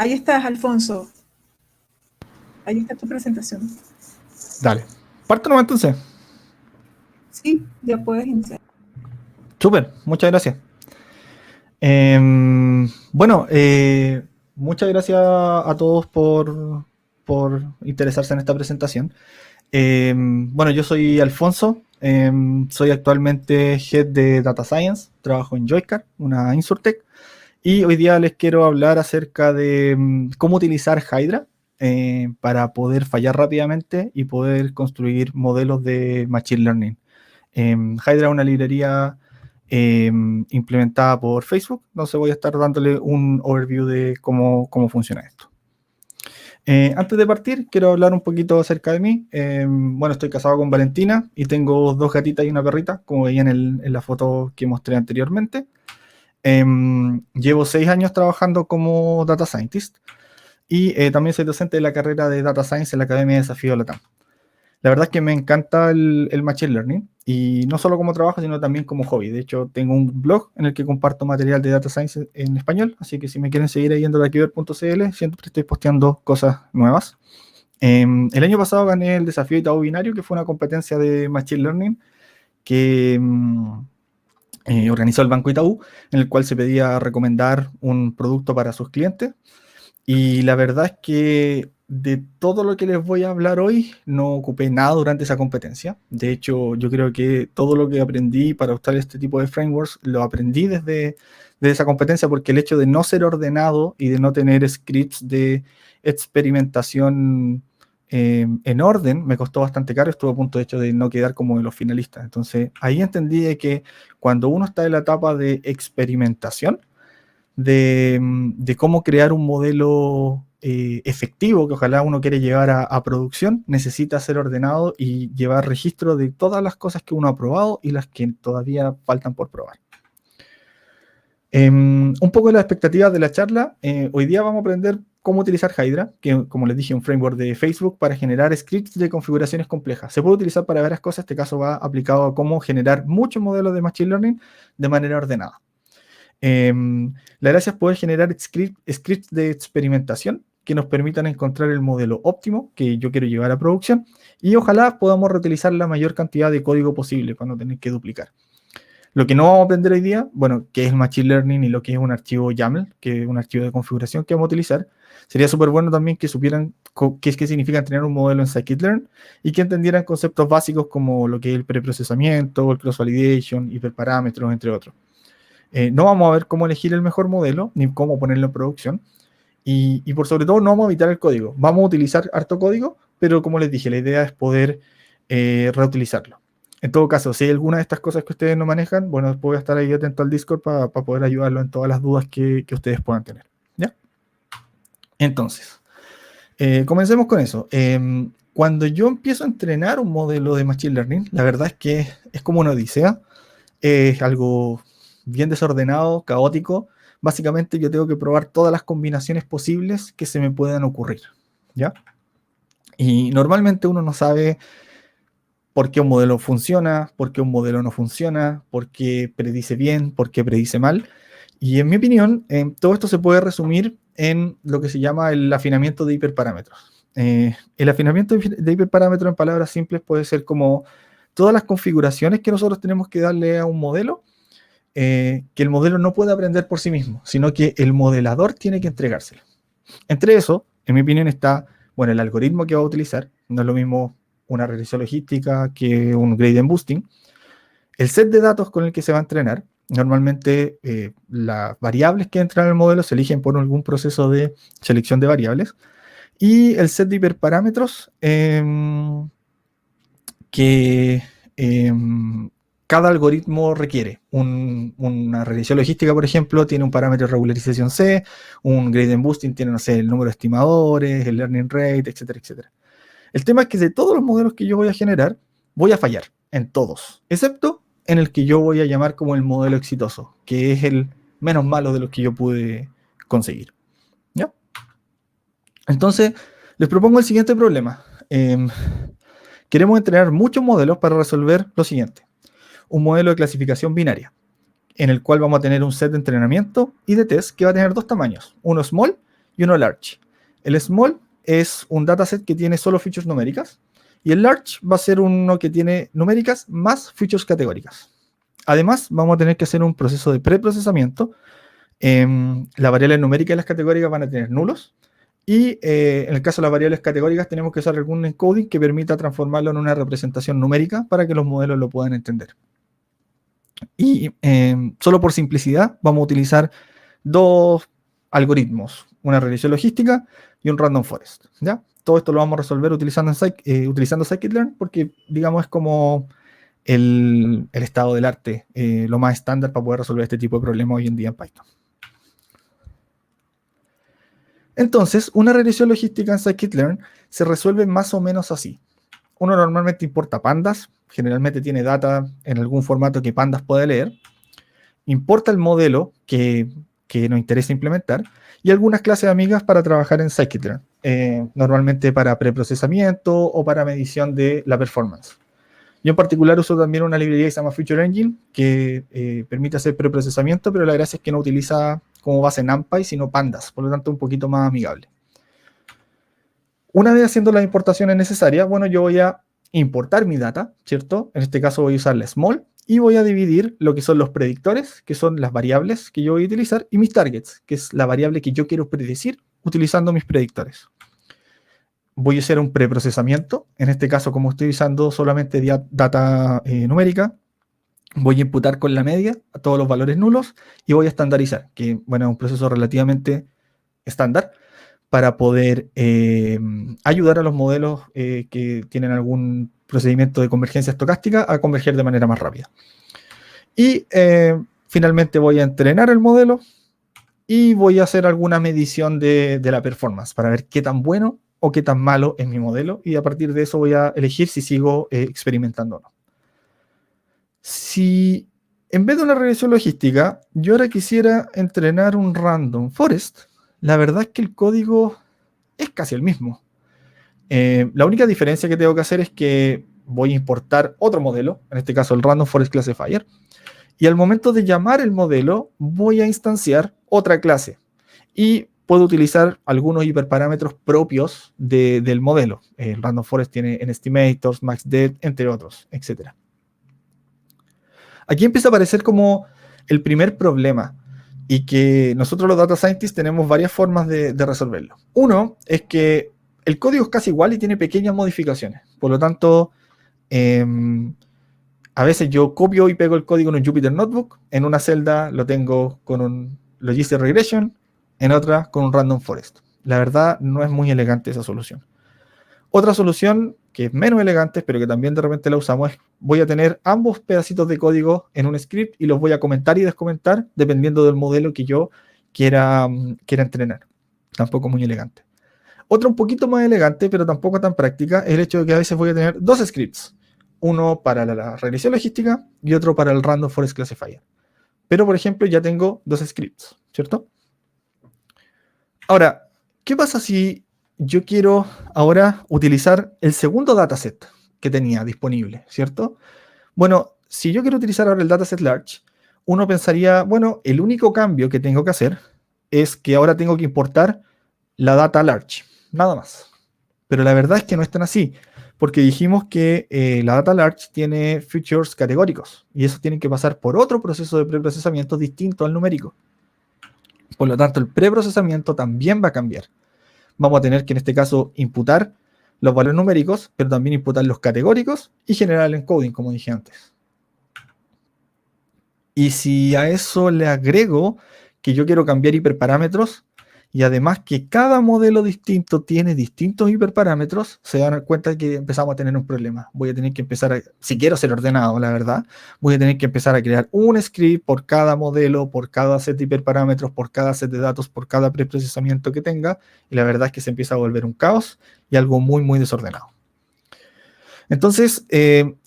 Ahí estás, Alfonso. Ahí está tu presentación. Dale. Parto nomás entonces. Sí, ya puedes iniciar. Súper, muchas gracias. Bueno, muchas gracias a todos por interesarse en esta presentación. Bueno, yo soy Alfonso, soy actualmente Head de Data Science, trabajo en Joycar, una Insurtech, y hoy día les quiero hablar acerca de cómo utilizar Hydra para poder fallar rápidamente y poder construir modelos de Machine Learning. Hydra es una librería implementada por Facebook, entonces voy a estar dándole un overview de cómo funciona esto. Antes de partir, quiero hablar un poquito acerca de mí. Bueno, estoy casado con Valentina y tengo 2 gatitas y una perrita, como veían en la foto que mostré anteriormente. Llevo 6 años trabajando como Data Scientist y también soy docente de la carrera de Data Science en la Academia de Desafío Latam. La verdad es que me encanta el Machine Learning, y no solo como trabajo, sino también como hobby. De hecho, tengo un blog en el que comparto material de Data Science en español, así que si me quieren seguir ahí yendo a daquiver.cl, siempre estoy posteando cosas nuevas. El año pasado gané el desafío Itaú Binario, que fue una competencia de Machine Learning que organizó el Banco Itaú, en el cual se pedía recomendar un producto para sus clientes. Y la verdad es que de todo lo que les voy a hablar hoy, no ocupé nada durante esa competencia. De hecho, yo creo que todo lo que aprendí para usar este tipo de frameworks, lo aprendí desde esa competencia, porque el hecho de no ser ordenado y de no tener scripts de experimentación en orden, me costó bastante caro. Estuve a punto, de hecho, de no quedar como de los finalistas. Entonces, ahí entendí de que cuando uno está en la etapa de experimentación, de cómo crear un modelo efectivo que ojalá uno quiere llevar a producción, necesita ser ordenado y llevar registro de todas las cosas que uno ha probado y las que todavía faltan por probar. Un poco de las expectativas de la charla. Hoy día vamos a aprender cómo utilizar Hydra, que, como les dije, un framework de Facebook para generar scripts de configuraciones complejas. Se puede utilizar para varias cosas. Este caso va aplicado a cómo generar muchos modelos de Machine Learning de manera ordenada. La gracia es poder generar scripts de experimentación que nos permitan encontrar el modelo óptimo que yo quiero llevar a producción, y ojalá podamos reutilizar la mayor cantidad de código posible para no tener que duplicar. Lo que no vamos a aprender hoy día, bueno, qué es Machine Learning y lo que es un archivo YAML, que es un archivo de configuración que vamos a utilizar. Sería súper bueno también que supieran qué significa tener un modelo en scikit-learn y que entendieran conceptos básicos como lo que es el preprocesamiento, el cross-validation, hiperparámetros, entre otros. No vamos a ver cómo elegir el mejor modelo, ni cómo ponerlo en producción. Y por sobre todo no vamos a evitar el código. Vamos a utilizar harto código, pero como les dije, la idea es poder reutilizarlo. En todo caso, si hay alguna de estas cosas que ustedes no manejan, bueno, después voy a estar ahí atento al Discord para poder ayudarlo en todas las dudas que ustedes puedan tener. ¿Ya? Entonces, comencemos con eso. Cuando yo empiezo a entrenar un modelo de Machine Learning, la verdad es que es como una odisea. Es algo bien desordenado, caótico. Básicamente yo tengo que probar todas las combinaciones posibles que se me puedan ocurrir, ¿ya? Y normalmente uno no sabe por qué un modelo funciona, por qué un modelo no funciona, por qué predice bien, por qué predice mal. Y en mi opinión, todo esto se puede resumir en lo que se llama el afinamiento de hiperparámetros. El afinamiento de hiperparámetros, en palabras simples, puede ser como todas las configuraciones que nosotros tenemos que darle a un modelo, que el modelo no puede aprender por sí mismo, sino que el modelador tiene que entregárselo. Entre eso, en mi opinión, está, bueno, el algoritmo que va a utilizar. No es lo mismo una regresión logística que un gradient boosting. El set de datos con el que se va a entrenar. Normalmente las variables que entran al modelo se eligen por algún proceso de selección de variables. Y el set de hiperparámetros que cada algoritmo requiere. Una regresión logística, por ejemplo, tiene un parámetro de regularización C, un gradient boosting tiene, no sé, el número de estimadores, el learning rate, etcétera, etcétera. El tema es que de todos los modelos que yo voy a generar, voy a fallar en todos, excepto en el que yo voy a llamar como el modelo exitoso, que es el menos malo de los que yo pude conseguir. ¿Ya? Entonces, les propongo el siguiente problema. Queremos entrenar muchos modelos para resolver lo siguiente. Un modelo de clasificación binaria, en el cual vamos a tener un set de entrenamiento y de test que va a tener 2 tamaños, uno small y uno large. El small es un dataset que tiene solo features numéricas y el large va a ser uno que tiene numéricas más features categóricas. Además, vamos a tener que hacer un proceso de preprocesamiento. Las variables numéricas y las categóricas van a tener nulos. Y en el caso de las variables categóricas tenemos que usar algún encoding que permita transformarlo en una representación numérica para que los modelos lo puedan entender. Y solo por simplicidad vamos a utilizar dos algoritmos, una regresión logística y un random forest, ¿ya? Todo esto lo vamos a resolver utilizando scikit-learn porque, digamos, es como el estado del arte, lo más estándar para poder resolver este tipo de problemas hoy en día en Python. Entonces, una regresión logística en scikit-learn se resuelve más o menos así. Uno normalmente importa pandas, generalmente tiene data en algún formato que pandas puede leer, importa el modelo que nos interesa implementar y algunas clases amigas para trabajar en scikit-learn, normalmente para preprocesamiento o para medición de la performance. Yo en particular uso también una librería que se llama Feature Engine que permite hacer preprocesamiento, pero la gracia es que no utiliza como base NumPy, sino pandas, por lo tanto un poquito más amigable. Una vez haciendo las importaciones necesarias, bueno, yo voy a importar mi data, ¿cierto? En este caso voy a usar la small y voy a dividir lo que son los predictores, que son las variables que yo voy a utilizar, y mis targets, que es la variable que yo quiero predecir utilizando mis predictores. Voy a hacer un preprocesamiento, en este caso como estoy usando solamente data numérica, voy a imputar con la media a todos los valores nulos y voy a estandarizar, que bueno, es un proceso relativamente estándar para poder ayudar a los modelos que tienen algún procedimiento de convergencia estocástica a converger de manera más rápida. Y finalmente voy a entrenar el modelo y voy a hacer alguna medición de la performance para ver qué tan bueno o qué tan malo es mi modelo, y a partir de eso voy a elegir si sigo experimentando o no. Si en vez de una regresión logística, yo ahora quisiera entrenar un random forest, la verdad es que el código es casi el mismo. La única diferencia que tengo que hacer es que voy a importar otro modelo, en este caso el random forest classifier, y al momento de llamar el modelo voy a instanciar otra clase y puedo utilizar algunos hiperparámetros propios del modelo. El random forest tiene estimators, maxDepth, entre otros, etc. Aquí empieza a aparecer como el primer problema, y que nosotros los data scientists tenemos varias formas de resolverlo. Uno es que el código es casi igual y tiene pequeñas modificaciones. Por lo tanto, a veces yo copio y pego el código en un Jupyter Notebook, en una celda lo tengo con un Logistic Regression, en otra con un Random Forest. La verdad no es muy elegante esa solución. Otra solución que es menos elegante, pero que también de repente la usamos, es voy a tener ambos pedacitos de código en un script y los voy a comentar y descomentar dependiendo del modelo que yo quiera entrenar. Tampoco muy elegante. Otra un poquito más elegante, pero tampoco tan práctica, es el hecho de que a veces voy a tener dos scripts. Uno para la regresión logística y otro para el Random Forest Classifier. Pero, por ejemplo, ya tengo dos scripts, ¿cierto? Ahora, ¿qué pasa si yo quiero ahora utilizar el segundo dataset que tenía disponible, ¿cierto? Bueno, si yo quiero utilizar ahora el dataset large, uno pensaría, bueno, el único cambio que tengo que hacer es que ahora tengo que importar la data large, nada más. Pero la verdad es que no es tan así, porque dijimos que la data large tiene features categóricos y eso tiene que pasar por otro proceso de preprocesamiento distinto al numérico. Por lo tanto, el preprocesamiento también va a cambiar. Vamos a tener que en este caso imputar los valores numéricos, pero también imputar los categóricos y generar el encoding, como dije antes. Y si a eso le agrego que yo quiero cambiar hiperparámetros, y además que cada modelo distinto tiene distintos hiperparámetros, se dan cuenta que empezamos a tener un problema. Voy a tener que empezar si quiero ser ordenado, la verdad, voy a tener que empezar a crear un script por cada modelo, por cada set de hiperparámetros, por cada set de datos, por cada preprocesamiento que tenga, y la verdad es que se empieza a volver un caos y algo muy, muy desordenado. Entonces,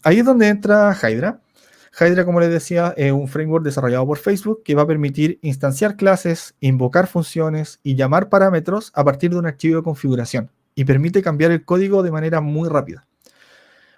ahí es donde entra Hydra. Hydra, como les decía, es un framework desarrollado por Facebook que va a permitir instanciar clases, invocar funciones y llamar parámetros a partir de un archivo de configuración, y permite cambiar el código de manera muy rápida.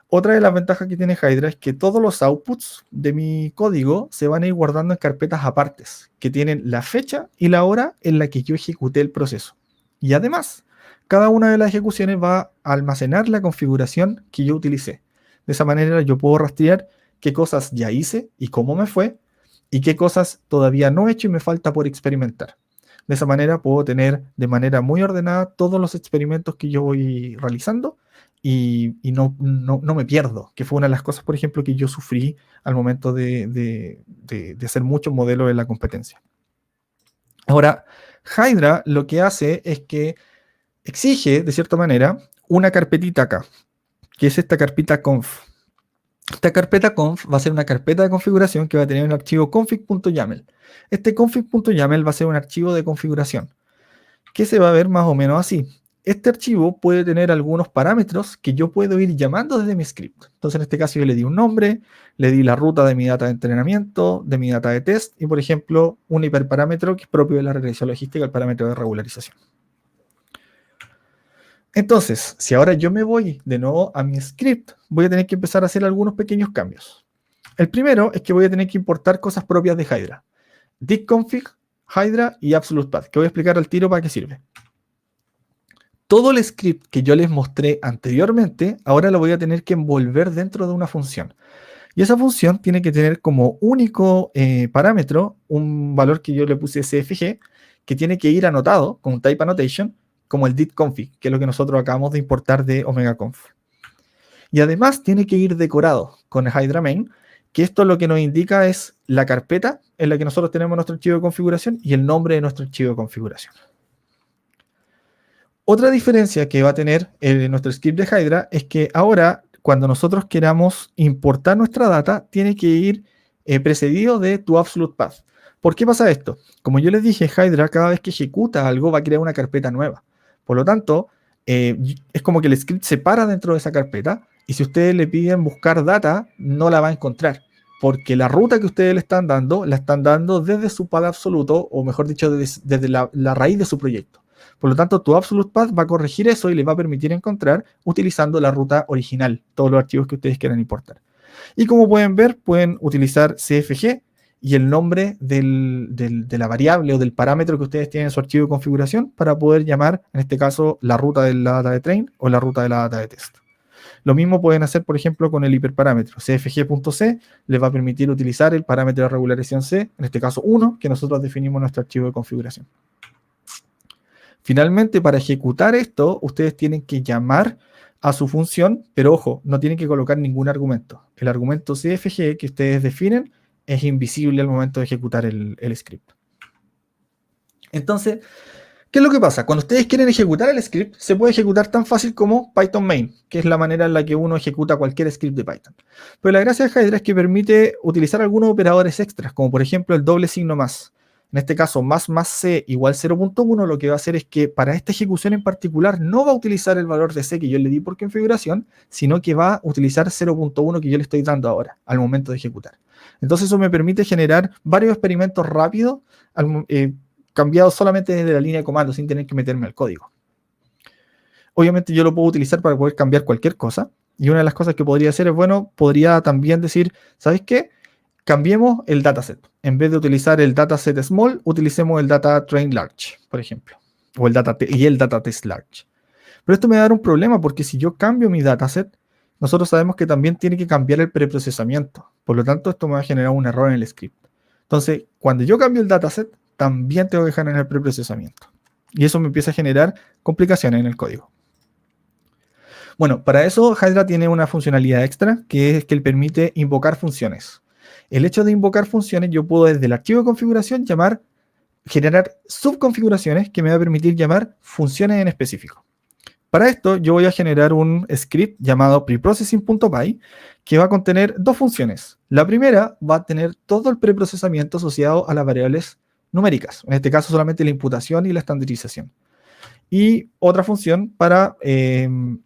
Otra de las ventajas que tiene Hydra es que todos los outputs de mi código se van a ir guardando en carpetas apartes, que tienen la fecha y la hora en la que yo ejecuté el proceso. Y además, cada una de las ejecuciones va a almacenar la configuración que yo utilicé. De esa manera yo puedo rastrear qué cosas ya hice y cómo me fue, y qué cosas todavía no he hecho y me falta por experimentar. De esa manera puedo tener de manera muy ordenada todos los experimentos que yo voy realizando y no me pierdo, que fue una de las cosas, por ejemplo, que yo sufrí al momento de hacer muchos modelos en la competencia. Ahora, Hydra lo que hace es que exige, de cierta manera, una carpetita acá, que es esta carpeta conf. Esta carpeta conf va a ser una carpeta de configuración que va a tener un archivo config.yaml. Este config.yaml va a ser un archivo de configuración que se va a ver más o menos así. Este archivo puede tener algunos parámetros que yo puedo ir llamando desde mi script. Entonces, en este caso, yo le di un nombre, le di la ruta de mi data de entrenamiento, de mi data de test y, por ejemplo, un hiperparámetro que es propio de la regresión logística, el parámetro de regularización. Entonces, si ahora yo me voy de nuevo a mi script, voy a tener que empezar a hacer algunos pequeños cambios. El primero es que voy a tener que importar cosas propias de Hydra. Dict-config, Hydra y absolute path, que voy a explicar al tiro para qué sirve. Todo el script que yo les mostré anteriormente, ahora lo voy a tener que envolver dentro de una función. Y esa función tiene que tener como único parámetro un valor que yo le puse CFG, que tiene que ir anotado con un type annotation, como el dict-config, que es lo que nosotros acabamos de importar de OmegaConf. Y además tiene que ir decorado con Hydra main, que esto lo que nos indica es la carpeta en la que nosotros tenemos nuestro archivo de configuración y el nombre de nuestro archivo de configuración. Otra diferencia que va a tener nuestro script de Hydra es que ahora, cuando nosotros queramos importar nuestra data, tiene que ir precedido de tu absolute path. ¿Por qué pasa esto? Como yo les dije, Hydra cada vez que ejecuta algo va a crear una carpeta nueva. Por lo tanto, es como que el script se para dentro de esa carpeta y si ustedes le piden buscar data, no la va a encontrar. Porque la ruta que ustedes le están dando, la están dando desde su path absoluto, o mejor dicho, desde la raíz de su proyecto. Por lo tanto, tu absolute path va a corregir eso y les va a permitir encontrar utilizando la ruta original, todos los archivos que ustedes quieran importar. Y como pueden ver, pueden utilizar CFG y el nombre de la variable o del parámetro que ustedes tienen en su archivo de configuración para poder llamar, en este caso, la ruta de la data de train o la ruta de la data de test. Lo mismo pueden hacer, por ejemplo, con el hiperparámetro. CFG.c les va a permitir utilizar el parámetro de regularización C, en este caso 1, que nosotros definimos en nuestro archivo de configuración. Finalmente, para ejecutar esto, ustedes tienen que llamar a su función, pero ojo, no tienen que colocar ningún argumento. El argumento CFG que ustedes definen es invisible al momento de ejecutar el script. Entonces, ¿qué es lo que pasa? Cuando ustedes quieren ejecutar el script, se puede ejecutar tan fácil como Python main, que es la manera en la que uno ejecuta cualquier script de Python. Pero la gracia de Hydra es que permite utilizar algunos operadores extras, como por ejemplo el doble signo más. En este caso, más C igual 0.1, lo que va a hacer es que para esta ejecución en particular no va a utilizar el valor de C que yo le di por configuración, sino que va a utilizar 0.1 que yo le estoy dando ahora, al momento de ejecutar. Entonces eso me permite generar varios experimentos rápidos, cambiados solamente desde la línea de comando, sin tener que meterme al código. Obviamente yo lo puedo utilizar para poder cambiar cualquier cosa, y una de las cosas que podría hacer es, bueno, podría también decir, ¿sabes qué? Cambiemos el dataset. En vez de utilizar el dataset small, utilicemos el data train large, por ejemplo. O el data test large. Pero esto me va a dar un problema porque si yo cambio mi dataset, nosotros sabemos que también tiene que cambiar el preprocesamiento. Por lo tanto, esto me va a generar un error en el script. Entonces, cuando yo cambio el dataset, también tengo que generar el preprocesamiento. Y eso me empieza a generar complicaciones en el código. Bueno, para eso Hydra tiene una funcionalidad extra, que es que permite invocar funciones. El hecho de invocar funciones, yo puedo desde el archivo de configuración generar subconfiguraciones que me va a permitir llamar funciones en específico. Para esto, yo voy a generar un script llamado preprocessing.py que va a contener dos funciones. La primera va a tener todo el preprocesamiento asociado a las variables numéricas, en este caso solamente la imputación y la estandarización. Y otra función para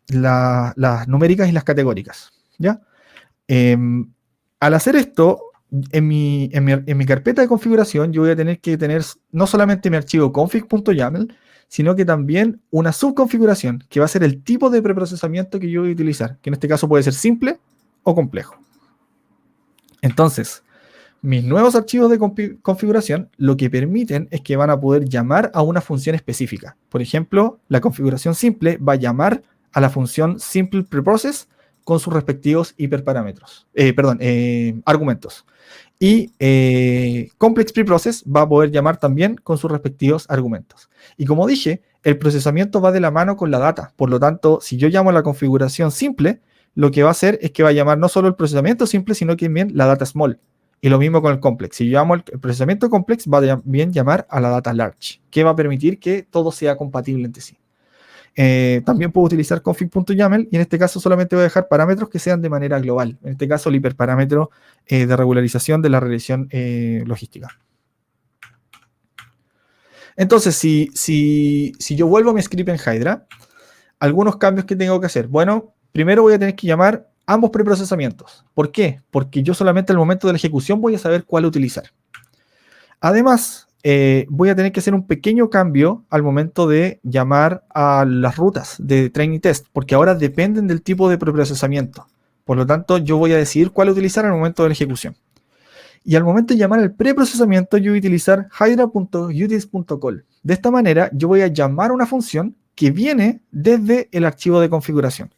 las numéricas y las categóricas, ¿ya? Al hacer esto, en mi carpeta de configuración, yo voy a tener que tener no solamente mi archivo config.yaml, sino que también una subconfiguración, que va a ser el tipo de preprocesamiento que yo voy a utilizar, que en este caso puede ser simple o complejo. Entonces, Mis nuevos archivos de configuración lo que permiten es que van a poder llamar a una función específica. Por ejemplo, la configuración simple va a llamar a la función simple preprocess con sus respectivos hiperparámetros, argumentos. Y complex preprocess va a poder llamar también con sus respectivos argumentos. Y como dije, el procesamiento va de la mano con la data. Por lo tanto, si yo llamo a la configuración simple, lo que va a hacer es que va a llamar no solo el procesamiento simple, sino que también la data small. Y lo mismo con el complex. Si yo llamo el procesamiento complex, va a bien llamar a la data large, que va a permitir que todo sea compatible entre sí. También puedo utilizar config.yaml y en este caso solamente voy a dejar parámetros que sean de manera global. En este caso el hiperparámetro de regularización de la regresión logística. Entonces, si yo vuelvo a mi script en Hydra, algunos cambios que tengo que hacer. Bueno, primero voy a tener que llamar ambos preprocesamientos. ¿Por qué? Porque yo solamente al momento de la ejecución voy a saber cuál utilizar. Además, voy a tener que hacer un pequeño cambio al momento de llamar a las rutas de training test, porque ahora dependen del tipo de preprocesamiento. Por lo tanto, yo voy a decidir cuál utilizar al momento de la ejecución. Y al momento de llamar al preprocesamiento, yo voy a utilizar hydra.utils.call. De esta manera, yo voy a llamar una función que viene desde el archivo de configuración.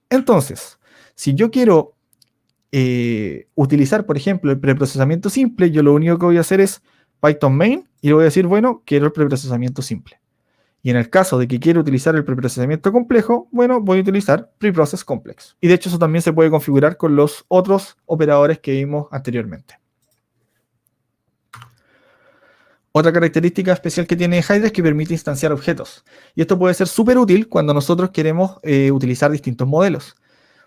Entonces, si yo quiero utilizar, por ejemplo, el preprocesamiento simple, yo lo único que voy a hacer es Python main y le voy a decir, bueno, quiero el preprocesamiento simple. Y en el caso de que quiero utilizar el preprocesamiento complejo, bueno, voy a utilizar preprocess complex. Y de hecho eso también se puede configurar con los otros operadores que vimos anteriormente. Otra característica especial que tiene Hydra es que permite instanciar objetos. Y esto puede ser súper útil cuando nosotros queremos utilizar distintos modelos.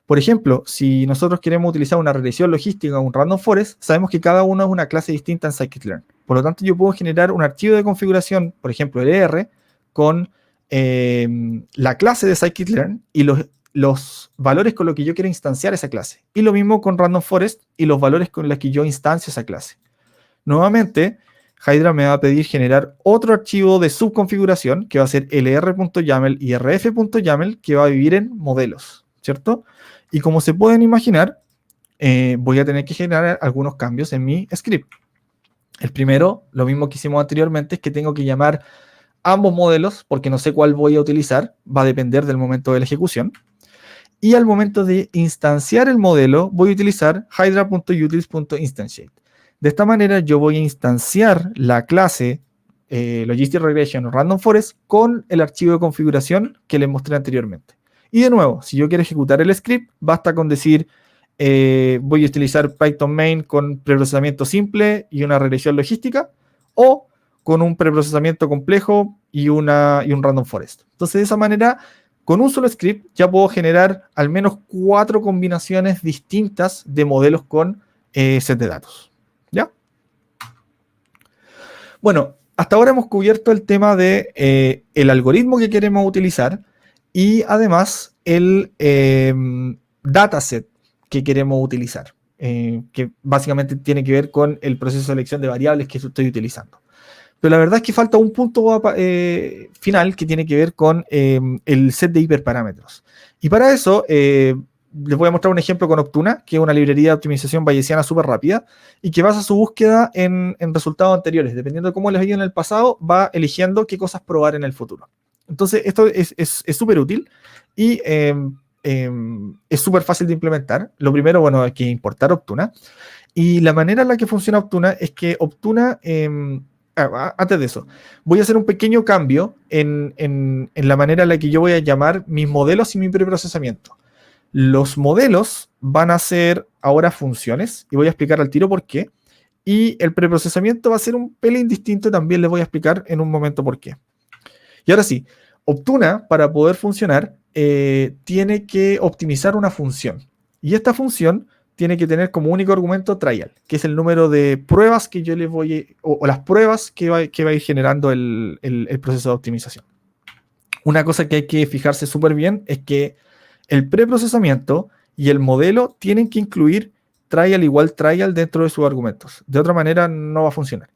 Por ejemplo, si nosotros queremos utilizar una regresión logística o un random forest, sabemos que cada uno es una clase distinta en scikit-learn. Por lo tanto, yo puedo generar un archivo de configuración, por ejemplo, LR, con la clase de scikit-learn y los valores con los que yo quiero instanciar esa clase. Y lo mismo con random forest y los valores con los que yo instancio esa clase. Nuevamente, Hydra me va a pedir generar otro archivo de subconfiguración que va a ser lr.yaml y rf.yaml que va a vivir en modelos, ¿cierto? Y como se pueden imaginar, voy a tener que generar algunos cambios en mi script. El primero, lo mismo que hicimos anteriormente, es que tengo que llamar ambos modelos porque no sé cuál voy a utilizar, va a depender del momento de la ejecución. Y al momento de instanciar el modelo, voy a utilizar hydra.utils.instantiate. De esta manera yo voy a instanciar la clase Logistic Regression o Random Forest con el archivo de configuración que les mostré anteriormente. Y de nuevo, si yo quiero ejecutar el script, basta con decir voy a utilizar Python main con preprocesamiento simple y una regresión logística, o con un preprocesamiento complejo y un Random Forest. Entonces, de esa manera, con un solo script ya puedo generar al menos 4 combinaciones distintas de modelos con set de datos. ¿Ya? Bueno, hasta ahora hemos cubierto el tema de el algoritmo que queremos utilizar y además el dataset que queremos utilizar, que básicamente tiene que ver con el proceso de selección de variables que estoy utilizando. Pero la verdad es que falta un punto final que tiene que ver con el set de hiperparámetros. Y para eso les voy a mostrar un ejemplo con Optuna, que es una librería de optimización bayesiana súper rápida y que basa su búsqueda en resultados anteriores. Dependiendo de cómo les ha ido en el pasado, va eligiendo qué cosas probar en el futuro. Entonces, esto es súper útil y es súper fácil de implementar. Lo primero, bueno, hay que importar Optuna. Y la manera en la que funciona Optuna es que Optuna... antes de eso, voy a hacer un pequeño cambio en la manera en la que yo voy a llamar mis modelos y mi preprocesamiento. Los modelos van a ser ahora funciones, y voy a explicar al tiro por qué. Y el preprocesamiento va a ser un pelín distinto, también les voy a explicar en un momento por qué. Y ahora sí, Optuna, para poder funcionar, tiene que optimizar una función. Y esta función tiene que tener como único argumento trial, que es el número de pruebas que yo le voy, o las pruebas que va a ir generando el proceso de optimización. Una cosa que hay que fijarse súper bien es que el preprocesamiento y el modelo tienen que incluir trial igual trial dentro de sus argumentos. De otra manera no va a funcionar.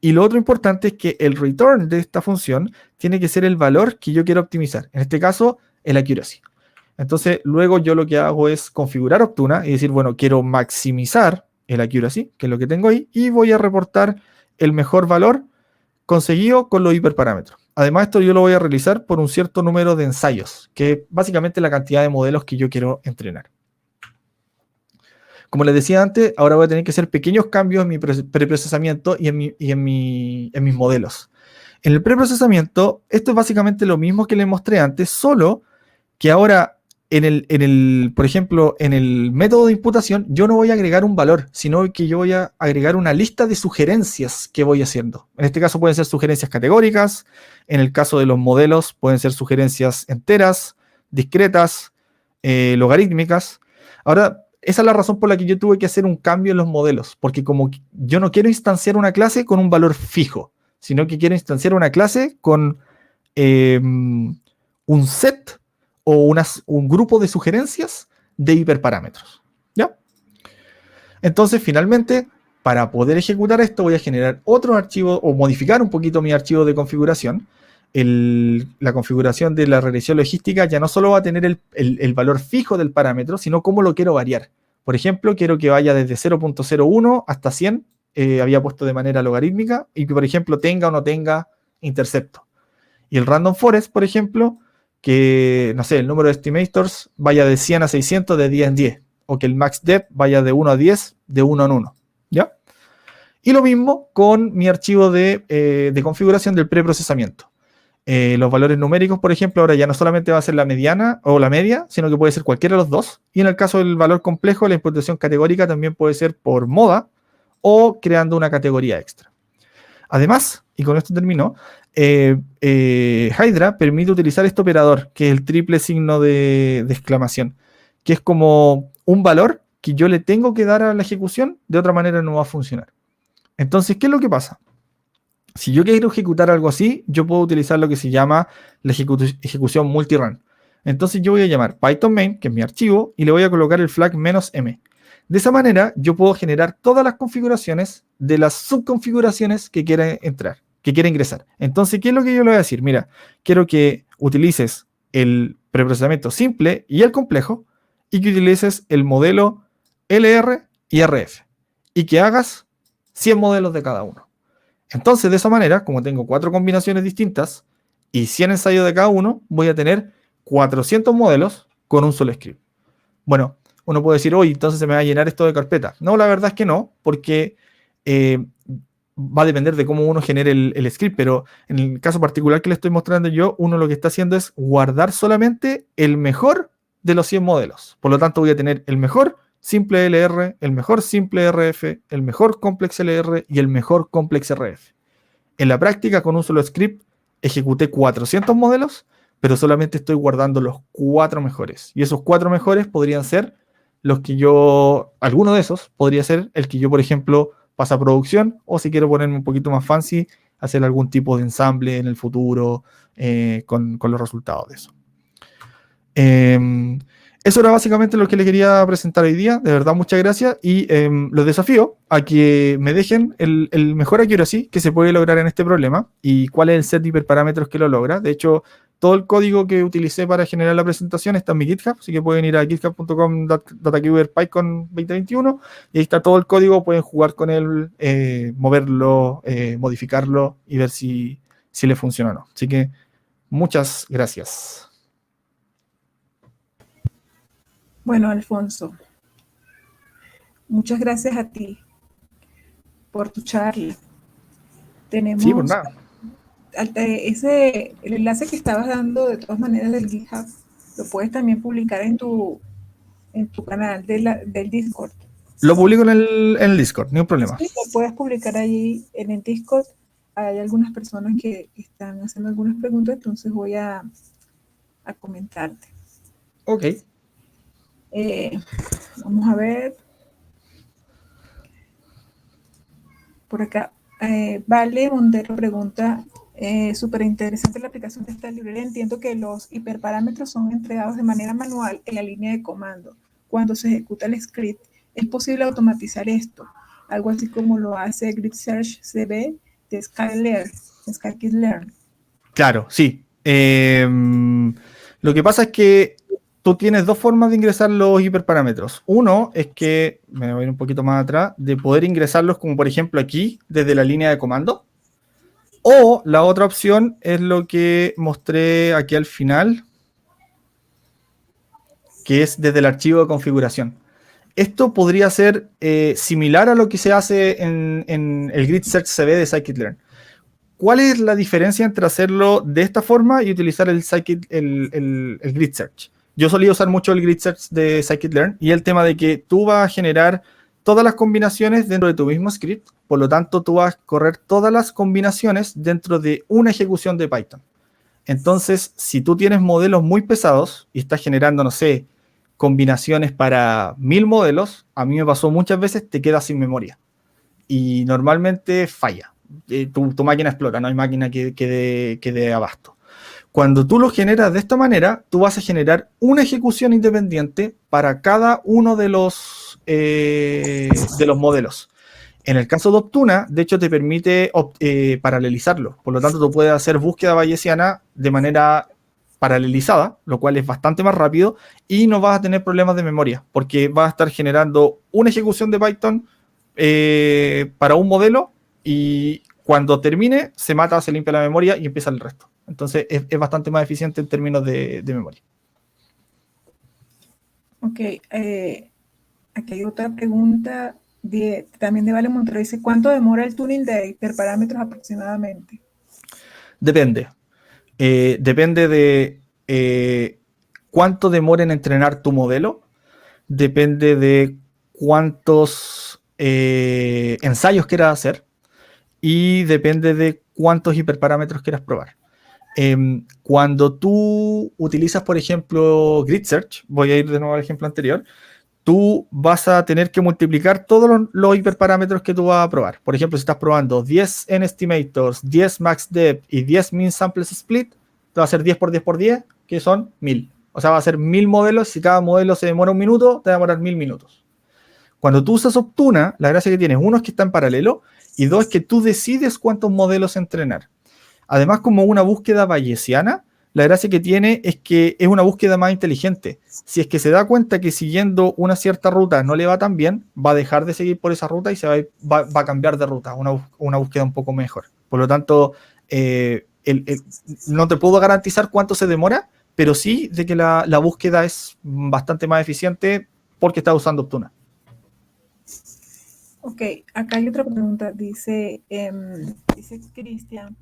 Y lo otro importante es que el return de esta función tiene que ser el valor que yo quiero optimizar. En este caso, el accuracy. Entonces, luego yo lo que hago es configurar Optuna y decir, bueno, quiero maximizar el accuracy, que es lo que tengo ahí, y voy a reportar el mejor valor conseguido con los hiperparámetros. Además, esto yo lo voy a realizar por un cierto número de ensayos, que es básicamente la cantidad de modelos que yo quiero entrenar. Como les decía antes, ahora voy a tener que hacer pequeños cambios en mi preprocesamiento y en mis modelos. En el preprocesamiento, esto es básicamente lo mismo que les mostré antes, solo que ahora, por ejemplo, en el método de imputación, yo no voy a agregar un valor, sino que yo voy a agregar una lista de sugerencias que voy haciendo. En este caso pueden ser sugerencias categóricas, en el caso de los modelos pueden ser sugerencias enteras, discretas, logarítmicas. Ahora, esa es la razón por la que yo tuve que hacer un cambio en los modelos, porque como yo no quiero instanciar una clase con un valor fijo, sino que quiero instanciar una clase con un set o un grupo de sugerencias de hiperparámetros. ¿Ya? Entonces, finalmente, para poder ejecutar esto, voy a generar otro archivo o modificar un poquito mi archivo de configuración. La configuración de la regresión logística ya no solo va a tener el valor fijo del parámetro, sino cómo lo quiero variar. Por ejemplo, quiero que vaya desde 0.01 hasta 100, había puesto de manera logarítmica, y que, por ejemplo, tenga o no tenga intercepto. Y el random forest, por ejemplo, que, no sé, el número de estimators vaya de 100 a 600 de 10 en 10, o que el max depth vaya de 1 a 10 de 1 en 1, ¿ya? Y lo mismo con mi archivo de configuración del preprocesamiento. Los valores numéricos, por ejemplo, ahora ya no solamente va a ser la mediana o la media, sino que puede ser cualquiera de los dos. Y en el caso del valor complejo, la imputación categórica también puede ser por moda o creando una categoría extra. Además, y con esto termino, Hydra permite utilizar este operador, que es el triple signo de exclamación, que es como un valor que yo le tengo que dar a la ejecución, de otra manera no va a funcionar. Entonces, ¿qué es lo que pasa? Si yo quiero ejecutar algo así, yo puedo utilizar lo que se llama la ejecución multirun. Entonces yo voy a llamar Python main, que es mi archivo, y le voy a colocar el flag "-m". De esa manera, yo puedo generar todas las configuraciones de las subconfiguraciones que quiera ingresar. Entonces, ¿qué es lo que yo le voy a decir? Mira, quiero que utilices el preprocesamiento simple y el complejo, y que utilices el modelo LR y RF, y que hagas 100 modelos de cada uno. Entonces, de esa manera, como tengo 4 combinaciones distintas y 100 ensayos de cada uno, voy a tener 400 modelos con un solo script. Bueno, uno puede decir, oye, entonces se me va a llenar esto de carpeta. No, la verdad es que no, porque va a depender de cómo uno genere el script, pero en el caso particular que le estoy mostrando yo, uno lo que está haciendo es guardar solamente el mejor de los 100 modelos. Por lo tanto, voy a tener el mejor simple LR, el mejor simple RF, el mejor complex LR y el mejor complex RF. En la práctica, con un solo script, ejecuté 400 modelos, pero solamente estoy guardando los 4 mejores. Y esos 4 mejores podrían ser los que alguno de esos podría ser el que yo, por ejemplo, pasa a producción, o si quiero ponerme un poquito más fancy, hacer algún tipo de ensamble en el futuro con los resultados de eso. Eso era básicamente lo que les quería presentar hoy día. De verdad, muchas gracias. Y los desafío a que me dejen el mejor accuracy que se puede lograr en este problema y cuál es el set de hiperparámetros que lo logra. De hecho, todo el código que utilicé para generar la presentación está en mi GitHub, así que pueden ir a github.com/datacuber-python 2021 y ahí está todo el código. Pueden jugar con él, moverlo, modificarlo y ver si le funciona o no. Así que muchas gracias. Bueno, Alfonso, muchas gracias a ti por tu charla. Tenemos Sí, por nada. el enlace que estabas dando de todas maneras del GitHub, lo puedes también publicar en tu canal del Discord. Lo publico en el Discord, no hay problema. Sí, lo puedes publicar allí en el Discord. Hay algunas personas que están haciendo algunas preguntas, entonces voy a comentarte. Ok. Vamos a ver. Por acá, Vale Montero pregunta, súper interesante la aplicación de esta librería. Entiendo que los hiperparámetros son entregados de manera manual en la línea de comando. Cuando se ejecuta el script, ¿es posible automatizar esto? Algo así como lo hace Grid Search CB de Scikit-learn. Claro, sí. Lo que pasa es que tú tienes dos formas de ingresar los hiperparámetros. Uno es que, me voy a ir un poquito más atrás, de poder ingresarlos como por ejemplo aquí, desde la línea de comando. O la otra opción es lo que mostré aquí al final, que es desde el archivo de configuración. Esto podría ser similar a lo que se hace en el Grid Search CB de Scikit-Learn. ¿Cuál es la diferencia entre hacerlo de esta forma y utilizar el Grid Search? Yo solía usar mucho el Grid Search de Scikit-Learn y el tema de que tú vas a generar todas las combinaciones dentro de tu mismo script, por lo tanto tú vas a correr todas las combinaciones dentro de una ejecución de Python. Entonces, si tú tienes modelos muy pesados y estás generando, no sé, combinaciones para 1000 modelos, a mí me pasó muchas veces, te quedas sin memoria y normalmente falla. Tu máquina explota, no hay máquina que dé abasto. Cuando tú lo generas de esta manera, tú vas a generar una ejecución independiente para cada uno de los modelos. En el caso de Optuna, de hecho, te permite paralelizarlo. Por lo tanto, tú puedes hacer búsqueda bayesiana de manera paralelizada, lo cual es bastante más rápido y no vas a tener problemas de memoria, porque vas a estar generando una ejecución de Python para un modelo y cuando termine, se mata, se limpia la memoria y empieza el resto. Entonces, es bastante más eficiente en términos de memoria. Ok, aquí hay otra pregunta también de Vale Montero. Dice, ¿cuánto demora el tuning de hiperparámetros aproximadamente? Depende. Depende de cuánto demora en entrenar tu modelo. Depende de cuántos ensayos quieras hacer. Y depende de cuántos hiperparámetros quieras probar. Cuando tú utilizas, por ejemplo, Grid Search, voy a ir de nuevo al ejemplo anterior, tú vas a tener que multiplicar todos los hiperparámetros que tú vas a probar. Por ejemplo, si estás probando 10 N-estimators, 10 max depth y 10 min samples split, te va a ser 10 por 10 por 10, que son 1000. O sea, va a ser 1000 modelos. Si cada modelo se demora un minuto, te va a demorar 1000 minutos. Cuando tú usas Optuna, la gracia que tienes, uno es que está en paralelo y dos es que tú decides cuántos modelos entrenar. Además, como una búsqueda bayesiana, la gracia que tiene es que es una búsqueda más inteligente. Si es que se da cuenta que siguiendo una cierta ruta no le va tan bien, va a dejar de seguir por esa ruta y va a cambiar de ruta, una búsqueda un poco mejor. Por lo tanto, no te puedo garantizar cuánto se demora, pero sí de que la búsqueda es bastante más eficiente porque está usando Optuna. Ok, acá hay otra pregunta. Dice Cristian,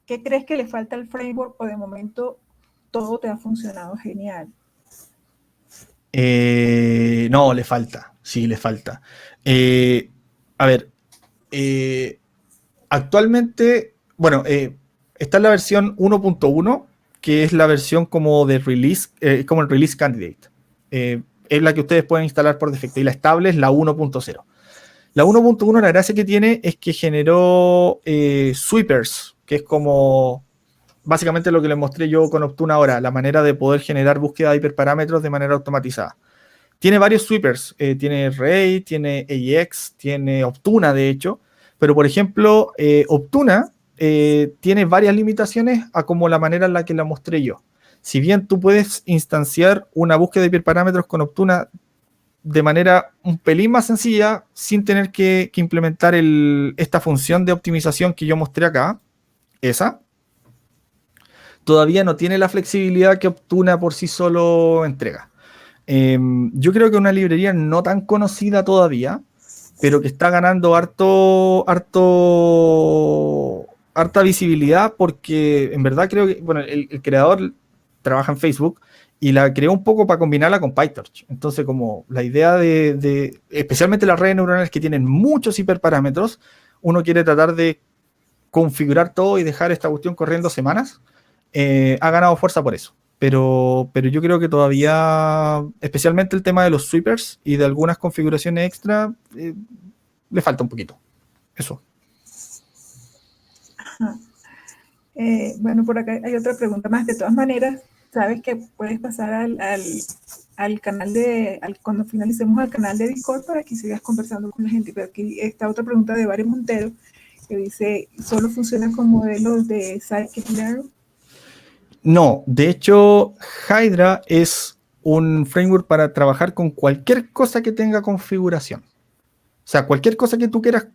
¿qué crees que le falta al framework o de momento todo te ha funcionado genial? No, le falta. Sí, le falta. A ver, actualmente, bueno, está la versión 1.1, que es la versión como de release, como el release candidate. Es la que ustedes pueden instalar por defecto. Y la estable es la 1.0. La 1.1, la gracia que tiene es que generó sweepers, que es como básicamente lo que les mostré yo con Optuna ahora, la manera de poder generar búsqueda de hiperparámetros de manera automatizada. Tiene varios sweepers, tiene Array, tiene AEX, tiene Optuna de hecho, pero por ejemplo, Optuna tiene varias limitaciones a como la manera en la que la mostré yo. Si bien tú puedes instanciar una búsqueda de hiperparámetros con Optuna de manera un pelín más sencilla, sin tener que implementar esta función de optimización que yo mostré acá, esa, todavía no tiene la flexibilidad que Optuna por sí solo entrega. Yo creo que una librería no tan conocida todavía, pero que está ganando harta visibilidad porque en verdad creo que, bueno, el creador trabaja en Facebook y la creó un poco para combinarla con PyTorch. Entonces, como la idea especialmente las redes neuronales que tienen muchos hiperparámetros, uno quiere tratar de configurar todo y dejar esta cuestión corriendo semanas, ha ganado fuerza por eso. Pero yo creo que todavía, especialmente el tema de los sweepers y de algunas configuraciones extra, le falta un poquito. Eso. Bueno, por acá hay otra pregunta más. De todas maneras, sabes que puedes pasar al canal cuando finalicemos al canal de Discord para que sigas conversando con la gente. Pero aquí está otra pregunta de Vale Montero que dice, ¿solo funciona con modelos de Scikit-Learn? No, de hecho, Hydra es un framework para trabajar con cualquier cosa que tenga configuración. O sea, cualquier cosa que tú quieras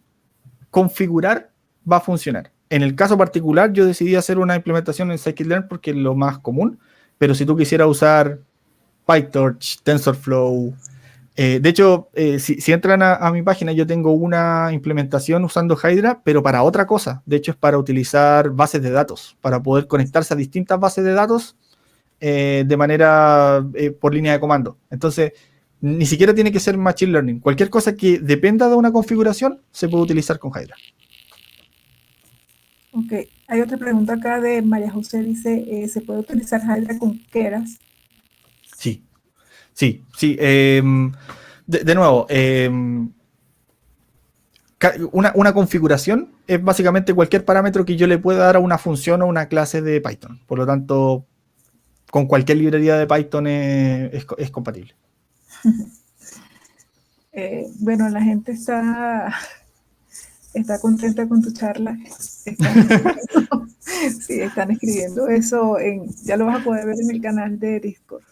configurar va a funcionar. En el caso particular, yo decidí hacer una implementación en scikit-learn porque es lo más común, pero si tú quisieras usar PyTorch, TensorFlow, de hecho, si entran a mi página, yo tengo una implementación usando Hydra, pero para otra cosa. De hecho, es para utilizar bases de datos, para poder conectarse a distintas bases de datos de manera por línea de comando. Entonces, ni siquiera tiene que ser Machine Learning. Cualquier cosa que dependa de una configuración se puede utilizar con Hydra. Ok, hay otra pregunta acá de María José, dice, ¿se puede utilizar Hydra con Keras? Sí, sí, sí. De nuevo, una configuración es básicamente cualquier parámetro que yo le pueda dar a una función o una clase de Python. Por lo tanto, con cualquier librería de Python es compatible. Bueno, la gente está contenta con tu charla. Sí, están escribiendo eso. Ya lo vas a poder ver en el canal de Discord.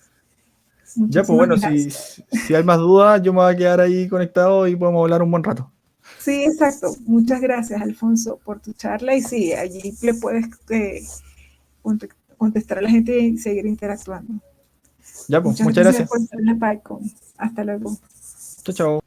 Ya, pues Muchísimas bueno, gracias. si hay más dudas, yo me voy a quedar ahí conectado y podemos hablar un buen rato. Sí, exacto. Muchas gracias, Alfonso, por tu charla. Y sí, allí le puedes contestar a la gente y seguir interactuando. Ya, pues, Muchas muchas gracias gracias. por estar en la PyCon. Hasta luego. Chao, chao.